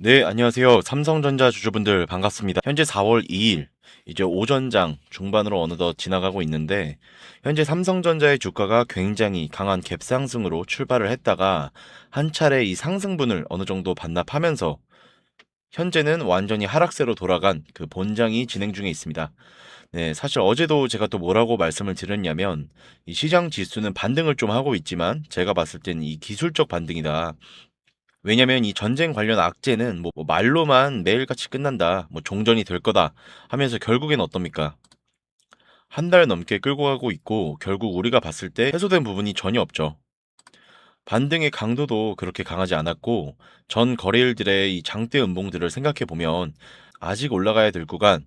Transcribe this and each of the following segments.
네, 안녕하세요. 삼성전자 주주분들 반갑습니다. 현재 4월 2일, 이제 오전장 중반으로 어느덧 지나가고 있는데, 현재 삼성전자의 주가가 굉장히 강한 갭상승으로 출발을 했다가, 한 차례 이 상승분을 어느 정도 반납하면서, 현재는 완전히 하락세로 돌아간 그 본장이 진행 중에 있습니다. 네, 사실 어제도 제가 또 뭐라고 말씀을 드렸냐면, 이 시장 지수는 반등을 좀 하고 있지만, 제가 봤을 때는 이 기술적 반등이다. 왜냐면 이 전쟁 관련 악재는 뭐 말로만 매일같이 끝난다, 뭐 종전이 될 거다 하면서 결국엔 어떻습니까? 한 달 넘게 끌고 가고 있고 결국 우리가 봤을 때 해소된 부분이 전혀 없죠. 반등의 강도도 그렇게 강하지 않았고 전 거래일들의 이 장대 음봉들을 생각해 보면 아직 올라가야 될 구간,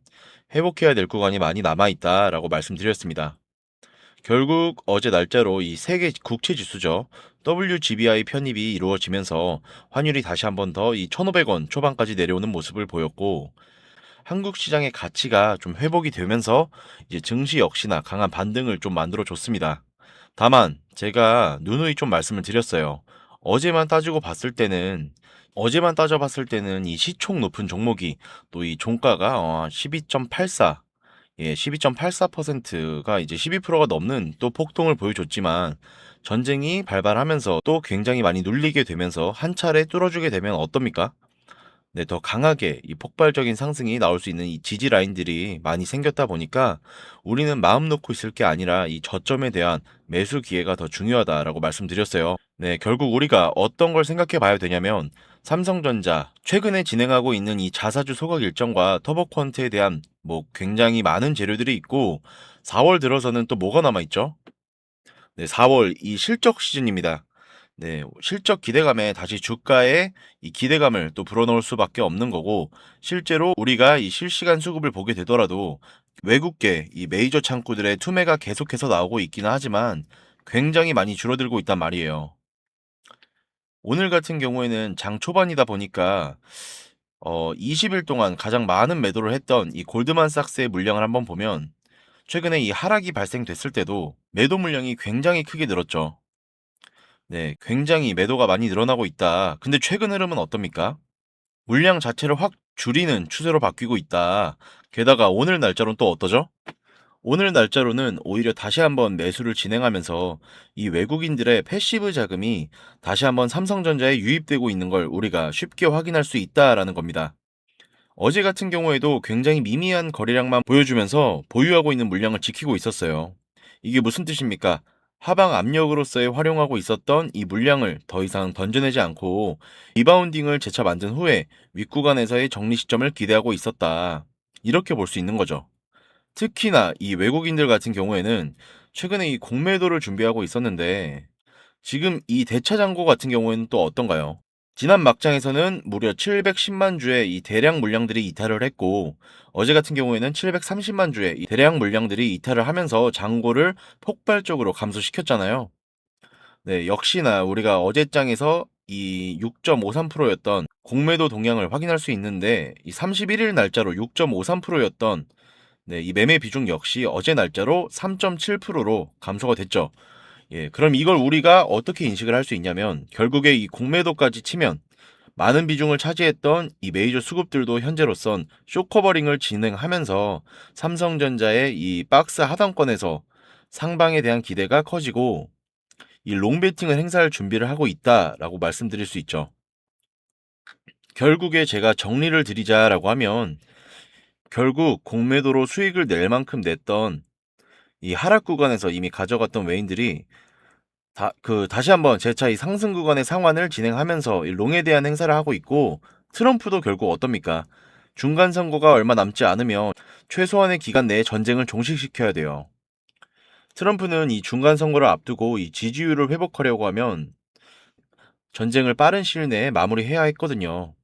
회복해야 될 구간이 많이 남아 있다라고 말씀드렸습니다. 결국 어제 날짜로 이 세계 국채 지수죠. WGBI 편입이 이루어지면서 환율이 다시 한번 더 이 1,500원 초반까지 내려오는 모습을 보였고 한국 시장의 가치가 좀 회복이 되면서 이제 증시 역시나 강한 반등을 좀 만들어 줬습니다. 다만 제가 누누이 좀 말씀을 드렸어요. 어제만 따지고 봤을 때는 어제만 따져봤을 때는 이 시총 높은 종목이 또 이 종가가 12.84, 12.84%가 이제 12%가 넘는 또 폭동을 보여줬지만 전쟁이 발발하면서 또 굉장히 많이 눌리게 되면서 한 차례 뚫어주게 되면 어떻습니까? 네, 더 강하게 이 폭발적인 상승이 나올 수 있는 이 지지 라인들이 많이 생겼다 보니까 우리는 마음 놓고 있을 게 아니라 이 저점에 대한 매수 기회가 더 중요하다라고 말씀드렸어요. 네, 결국 우리가 어떤 걸 생각해 봐야 되냐면 삼성전자 최근에 진행하고 있는 이 자사주 소각 일정과 터보퀀트에 대한 뭐 굉장히 많은 재료들이 있고 4월 들어서는 또 뭐가 남아 있죠? 네, 4월 이 실적 시즌입니다. 네, 실적 기대감에 다시 주가에 이 기대감을 또 불어넣을 수밖에 없는 거고, 실제로 우리가 이 실시간 수급을 보게 되더라도 외국계 이 메이저 창구들의 투매가 계속해서 나오고 있기는 하지만 굉장히 많이 줄어들고 있단 말이에요. 오늘 같은 경우에는 장 초반이다 보니까 20일 동안 가장 많은 매도를 했던 이 골드만삭스의 물량을 한번 보면 최근에 이 하락이 발생됐을 때도 매도 물량이 굉장히 크게 늘었죠. 네, 굉장히 매도가 많이 늘어나고 있다. 근데 최근 흐름은 어떻습니까? 물량 자체를 확 줄이는 추세로 바뀌고 있다. 게다가 오늘 날짜로는 또 어떠죠? 오늘 날짜로는 오히려 다시 한번 매수를 진행하면서 이 외국인들의 패시브 자금이 다시 한번 삼성전자에 유입되고 있는 걸 우리가 쉽게 확인할 수 있다라는 겁니다. 어제 같은 경우에도 굉장히 미미한 거래량만 보여주면서 보유하고 있는 물량을 지키고 있었어요. 이게 무슨 뜻입니까? 하방 압력으로서의 활용하고 있었던 이 물량을 더 이상 던져내지 않고 리바운딩을 재차 만든 후에 윗구간에서의 정리 시점을 기대하고 있었다. 이렇게 볼 수 있는 거죠. 특히나 이 외국인들 같은 경우에는 최근에 이 공매도를 준비하고 있었는데 지금 이 대차장고 같은 경우에는 또 어떤가요? 지난 막장에서는 무려 710만 주의 이 대량 물량들이 이탈을 했고 어제 같은 경우에는 730만 주의 이 대량 물량들이 이탈을 하면서 장고를 폭발적으로 감소시켰잖아요. 네, 역시나 우리가 어제장에서 이 6.53%였던 공매도 동향을 확인할 수 있는데 이 31일 날짜로 6.53%였던 네, 이 매매 비중 역시 어제 날짜로 3.7%로 감소가 됐죠. 예, 그럼 이걸 우리가 어떻게 인식을 할 수 있냐면 결국에 이 공매도까지 치면 많은 비중을 차지했던 이 메이저 수급들도 현재로선 쇼커버링을 진행하면서 삼성전자의 이 박스 하단권에서 상방에 대한 기대가 커지고 이 롱베팅을 행사할 준비를 하고 있다라고 말씀드릴 수 있죠. 결국에 제가 정리를 드리자라고 하면 결국 공매도로 수익을 낼 만큼 냈던 이 하락 구간에서 이미 가져갔던 외인들이 다시 한번 재차 이 상승 구간의 상환을 진행하면서 이 롱에 대한 행사를 하고 있고 트럼프도 결국 어떻습니까? 중간 선거가 얼마 남지 않으면 최소한의 기간 내에 전쟁을 종식시켜야 돼요. 트럼프는 이 중간 선거를 앞두고 이 지지율을 회복하려고 하면 전쟁을 빠른 시일 내에 마무리해야 했거든요.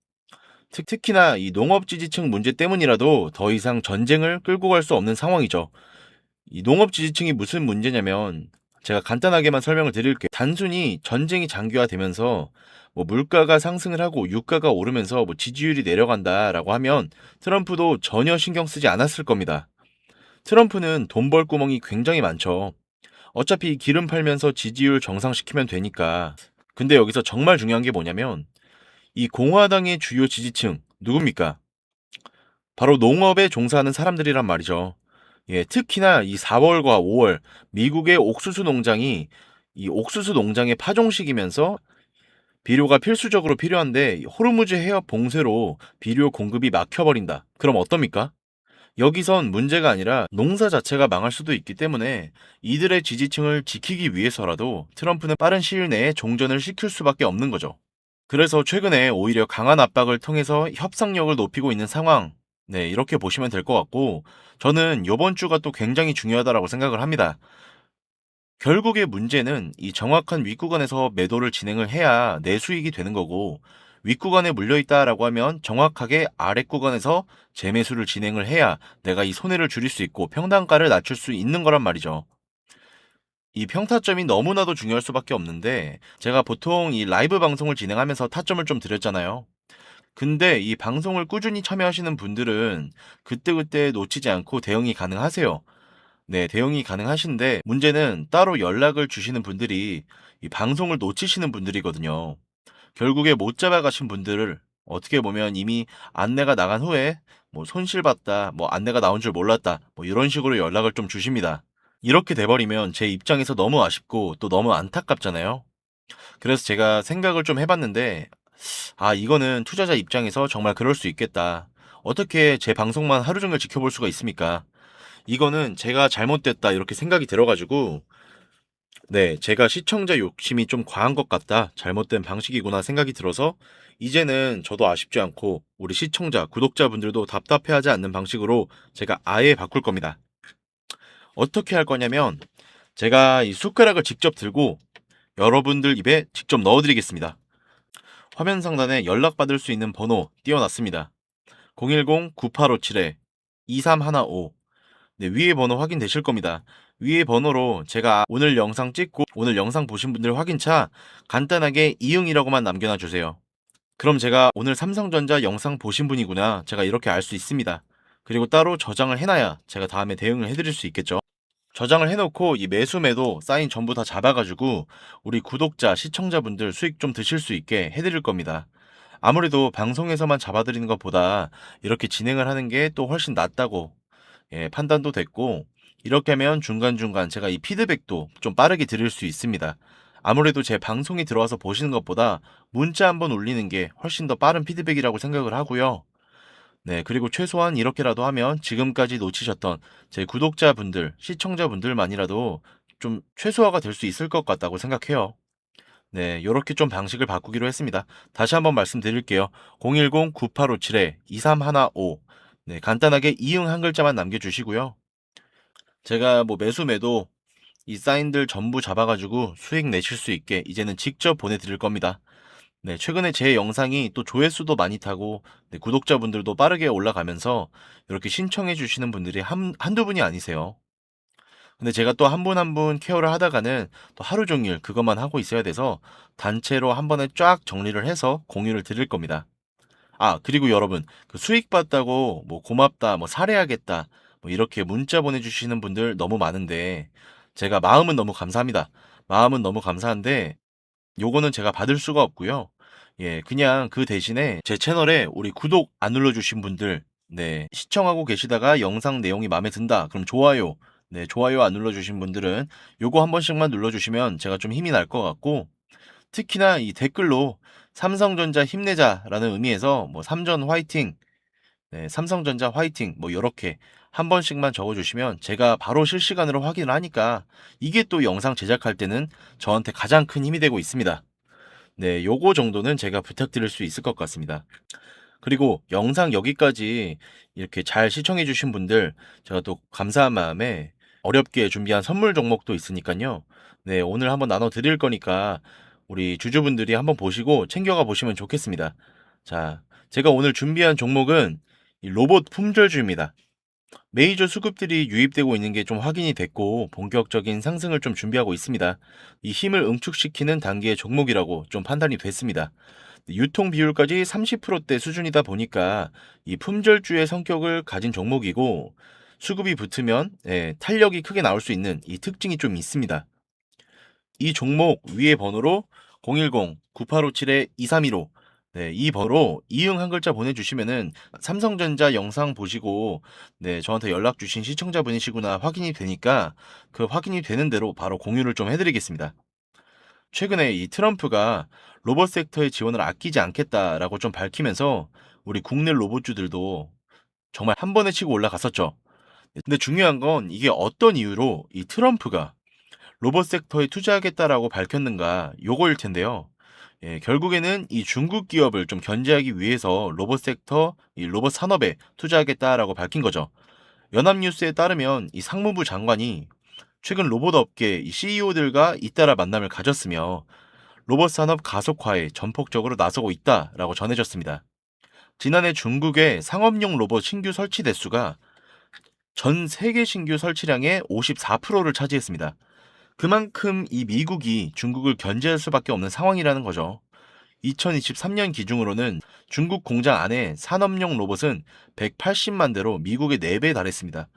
특히나 이 농업 지지층 문제 때문이라도 더 이상 전쟁을 끌고 갈 수 없는 상황이죠. 이 농업 지지층이 무슨 문제냐면 제가 간단하게만 설명을 드릴게요. 단순히 전쟁이 장기화되면서 뭐 물가가 상승을 하고 유가가 오르면서 뭐 지지율이 내려간다라고 하면 트럼프도 전혀 신경 쓰지 않았을 겁니다. 트럼프는 돈 벌 구멍이 굉장히 많죠. 어차피 기름 팔면서 지지율 정상시키면 되니까. 근데 여기서 정말 중요한 게 뭐냐면 이 공화당의 주요 지지층 누굽니까? 바로 농업에 종사하는 사람들이란 말이죠. 예, 특히나 이 4월과 5월 미국의 옥수수 농장이 이 옥수수 농장의 파종식이면서 비료가 필수적으로 필요한데 호르무즈 해협 봉쇄로 비료 공급이 막혀버린다. 그럼 어떻습니까? 여기선 문제가 아니라 농사 자체가 망할 수도 있기 때문에 이들의 지지층을 지키기 위해서라도 트럼프는 빠른 시일 내에 종전을 시킬 수밖에 없는 거죠. 그래서 최근에 오히려 강한 압박을 통해서 협상력을 높이고 있는 상황. 네, 이렇게 보시면 될 것 같고, 저는 이번 주가 또 굉장히 중요하다라고 생각을 합니다. 결국의 문제는 이 정확한 윗구간에서 매도를 진행을 해야 내 수익이 되는 거고, 윗구간에 물려있다라고 하면 정확하게 아랫구간에서 재매수를 진행을 해야 내가 이 손해를 줄일 수 있고 평단가를 낮출 수 있는 거란 말이죠. 이 평타점이 너무나도 중요할 수밖에 없는데, 제가 보통 이 라이브 방송을 진행하면서 타점을 좀 드렸잖아요. 근데 이 방송을 꾸준히 참여하시는 분들은 그때그때 놓치지 않고 대응이 가능하세요. 네, 대응이 가능하신데 문제는 따로 연락을 주시는 분들이 이 방송을 놓치시는 분들이거든요. 결국에 못 잡아가신 분들을 어떻게 보면 이미 안내가 나간 후에 뭐 손실봤다, 뭐 안내가 나온 줄 몰랐다, 뭐 이런 식으로 연락을 좀 주십니다. 이렇게 돼버리면 제 입장에서 너무 아쉽고 또 너무 안타깝잖아요. 그래서 제가 생각을 좀 해봤는데, 아, 이거는 투자자 입장에서 정말 그럴 수 있겠다. 어떻게 제 방송만 하루 종일 지켜볼 수가 있습니까? 이거는 제가 잘못됐다 이렇게 생각이 들어가지고, 네, 제가 시청자 욕심이 좀 과한 것 같다, 잘못된 방식이구나 생각이 들어서 이제는 저도 아쉽지 않고 우리 시청자, 구독자분들도 답답해하지 않는 방식으로 제가 아예 바꿀 겁니다. 어떻게 할 거냐면 제가 이 숟가락을 직접 들고 여러분들 입에 직접 넣어드리겠습니다. 화면 상단에 연락받을 수 있는 번호 띄워놨습니다. 010-9857-2315. 네, 위에 번호 확인되실 겁니다. 위에 번호로 제가 오늘 영상 찍고 오늘 영상 보신 분들 확인차 간단하게 이응이라고만 남겨놔 주세요. 그럼 제가 오늘 삼성전자 영상 보신 분이구나, 제가 이렇게 알 수 있습니다. 그리고 따로 저장을 해놔야 제가 다음에 대응을 해드릴 수 있겠죠. 저장을 해놓고 이 매수매도 사인 전부 다 잡아가지고 우리 구독자, 시청자분들 수익 좀 드실 수 있게 해드릴 겁니다. 아무래도 방송에서만 잡아드리는 것보다 이렇게 진행을 하는 게 또 훨씬 낫다고, 예, 판단도 됐고, 이렇게 하면 중간중간 제가 이 피드백도 좀 빠르게 드릴 수 있습니다. 아무래도 제 방송이 들어와서 보시는 것보다 문자 한번 올리는 게 훨씬 더 빠른 피드백이라고 생각을 하고요. 네, 그리고 최소한 이렇게라도 하면 지금까지 놓치셨던 제 구독자분들, 시청자분들만이라도 좀 최소화가 될 수 있을 것 같다고 생각해요. 네, 요렇게 좀 방식을 바꾸기로 했습니다. 다시 한번 말씀드릴게요. 010-9857-2315. 네, 간단하게 이응 한 글자만 남겨주시고요. 제가 뭐 매수 매도 이 사인들 전부 잡아가지고 수익 내실 수 있게 이제는 직접 보내드릴 겁니다. 네, 최근에 제 영상이 또 조회수도 많이 타고, 네, 구독자분들도 빠르게 올라가면서 이렇게 신청해 주시는 분들이 한두 분이 아니세요. 근데 제가 또 한 분 한 분 케어를 하다가는 또 하루 종일 그것만 하고 있어야 돼서 단체로 한 번에 쫙 정리를 해서 공유를 드릴 겁니다. 아, 그리고 여러분, 그 수익 봤다고 뭐 고맙다, 뭐 사례하겠다, 뭐 이렇게 문자 보내주시는 분들 너무 많은데, 제가 마음은 너무 감사합니다. 마음은 너무 감사한데 요거는 제가 받을 수가 없고요. 예, 그냥 그 대신에 제 채널에 우리 구독 안 눌러주신 분들, 네, 시청하고 계시다가 영상 내용이 마음에 든다, 그럼 좋아요. 네, 좋아요 안 눌러주신 분들은 요거 한 번씩만 눌러주시면 제가 좀 힘이 날 것 같고, 특히나 이 댓글로 삼성전자 힘내자라는 의미에서 뭐 삼전 화이팅, 네, 삼성전자 화이팅, 뭐 요렇게 한 번씩만 적어주시면 제가 바로 실시간으로 확인을 하니까 이게 또 영상 제작할 때는 저한테 가장 큰 힘이 되고 있습니다. 네, 요거 정도는 제가 부탁드릴 수 있을 것 같습니다. 그리고 영상 여기까지 이렇게 잘 시청해주신 분들, 제가 또 감사한 마음에 어렵게 준비한 선물 종목도 있으니까요. 네, 오늘 한번 나눠 드릴 거니까 우리 주주분들이 한번 보시고 챙겨가 보시면 좋겠습니다. 자, 제가 오늘 준비한 종목은 이 로봇 품절주입니다. 메이저 수급들이 유입되고 있는 게 좀 확인이 됐고 본격적인 상승을 좀 준비하고 있습니다. 이 힘을 응축시키는 단계의 종목이라고 좀 판단이 됐습니다. 유통 비율까지 30%대 수준이다 보니까 이 품절주의 성격을 가진 종목이고, 수급이 붙으면, 예, 탄력이 크게 나올 수 있는 이 특징이 좀 있습니다. 이 종목 위에 번호로 010-9857-2315, 네, 이 번호로 이응 한 글자 보내주시면은 삼성전자 영상 보시고 네, 저한테 연락 주신 시청자분이시구나 확인이 되니까 그 확인이 되는 대로 바로 공유를 좀 해드리겠습니다. 최근에 이 트럼프가 로봇 섹터의 지원을 아끼지 않겠다라고 좀 밝히면서 우리 국내 로봇주들도 정말 한 번에 치고 올라갔었죠. 근데 중요한 건 이게 어떤 이유로 이 트럼프가 로봇 섹터에 투자하겠다라고 밝혔는가 요거일 텐데요. 예, 결국에는 이 중국 기업을 좀 견제하기 위해서 로봇 섹터, 이 로봇 산업에 투자하겠다라고 밝힌 거죠. 연합뉴스에 따르면 이 상무부 장관이 최근 로봇 업계 CEO들과 잇따라 만남을 가졌으며 로봇 산업 가속화에 전폭적으로 나서고 있다라고 전해졌습니다. 지난해 중국의 상업용 로봇 신규 설치 대수가 전 세계 신규 설치량의 54%를 차지했습니다. 그만큼 이 미국이 중국을 견제할 수밖에 없는 상황이라는 거죠. 2023년 기준으로는 중국 공장 안에 산업용 로봇은 180만 대로 미국의 4배에 달했습니다.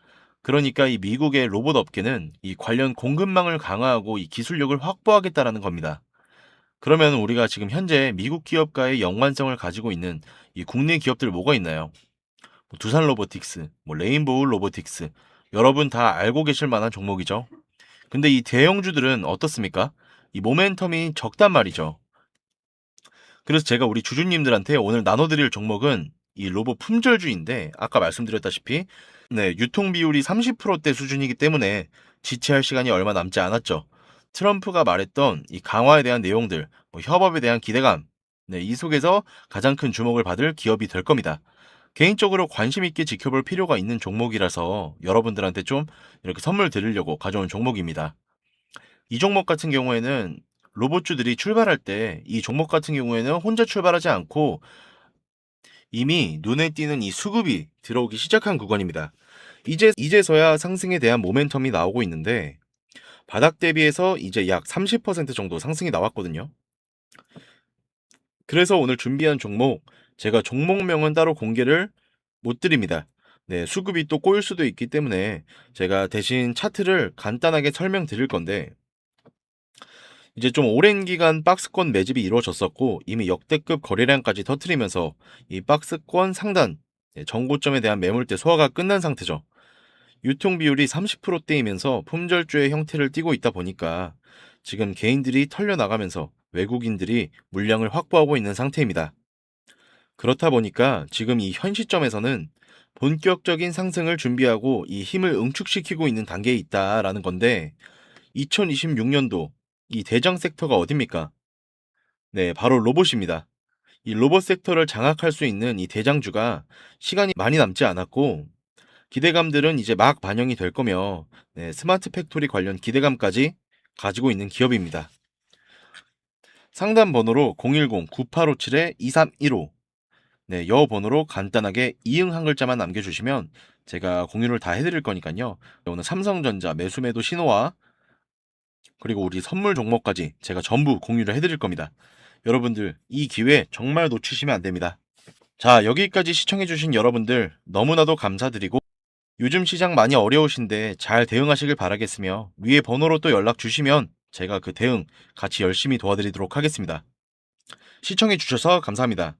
그러니까 이 미국의 로봇 업계는 이 관련 공급망을 강화하고 이 기술력을 확보하겠다라는 겁니다. 그러면 우리가 지금 현재 미국 기업과의 연관성을 가지고 있는 이 국내 기업들 뭐가 있나요? 뭐 두산 로보틱스, 뭐 레인보우 로보틱스, 여러분 다 알고 계실 만한 종목이죠. 근데 이 대형주들은 어떻습니까? 이 모멘텀이 적단 말이죠. 그래서 제가 우리 주주님들한테 오늘 나눠드릴 종목은 이 로봇 품절주인데 아까 말씀드렸다시피 네, 유통 비율이 30%대 수준이기 때문에 지체할 시간이 얼마 남지 않았죠. 트럼프가 말했던 이 강화에 대한 내용들, 뭐 협업에 대한 기대감, 네, 이 속에서 가장 큰 주목을 받을 기업이 될 겁니다. 개인적으로 관심 있게 지켜볼 필요가 있는 종목이라서 여러분들한테 좀 이렇게 선물 드리려고 가져온 종목입니다. 이 종목 같은 경우에는 로봇주들이 출발할 때 이 종목 같은 경우에는 혼자 출발하지 않고 이미 눈에 띄는 이 수급이 들어오기 시작한 구간입니다. 이제서야 상승에 대한 모멘텀이 나오고 있는데 바닥 대비해서 이제 약 30% 정도 상승이 나왔거든요. 그래서 오늘 준비한 종목 제가 종목명은 따로 공개를 못 드립니다. 네, 수급이 또 꼬일 수도 있기 때문에 제가 대신 차트를 간단하게 설명드릴 건데 이제 좀 오랜 기간 박스권 매집이 이루어졌었고 이미 역대급 거래량까지 터트리면서 이 박스권 상단 정고점에 대한 매물대 소화가 끝난 상태죠. 유통 비율이 30%대이면서 품절주의 형태를 띠고 있다 보니까 지금 개인들이 털려나가면서 외국인들이 물량을 확보하고 있는 상태입니다. 그렇다 보니까 지금 이 현 시점에서는 본격적인 상승을 준비하고 이 힘을 응축시키고 있는 단계에 있다라는 건데 2026년도 이 대장 섹터가 어딥니까? 네, 바로 로봇입니다. 이 로봇 섹터를 장악할 수 있는 이 대장주가 시간이 많이 남지 않았고 기대감들은 이제 막 반영이 될 거며 네, 스마트 팩토리 관련 기대감까지 가지고 있는 기업입니다. 상담 번호로 010-9857-2315 네, 여 번호로 간단하게 이응 한 글자만 남겨주시면 제가 공유를 다 해드릴 거니까요. 오늘 삼성전자 매수매도 신호와 그리고 우리 선물 종목까지 제가 전부 공유를 해드릴 겁니다. 여러분들 이 기회 정말 놓치시면 안 됩니다. 자, 여기까지 시청해주신 여러분들 너무나도 감사드리고 요즘 시장 많이 어려우신데 잘 대응하시길 바라겠으며 위에 번호로 또 연락 주시면 제가 그 대응 같이 열심히 도와드리도록 하겠습니다. 시청해주셔서 감사합니다.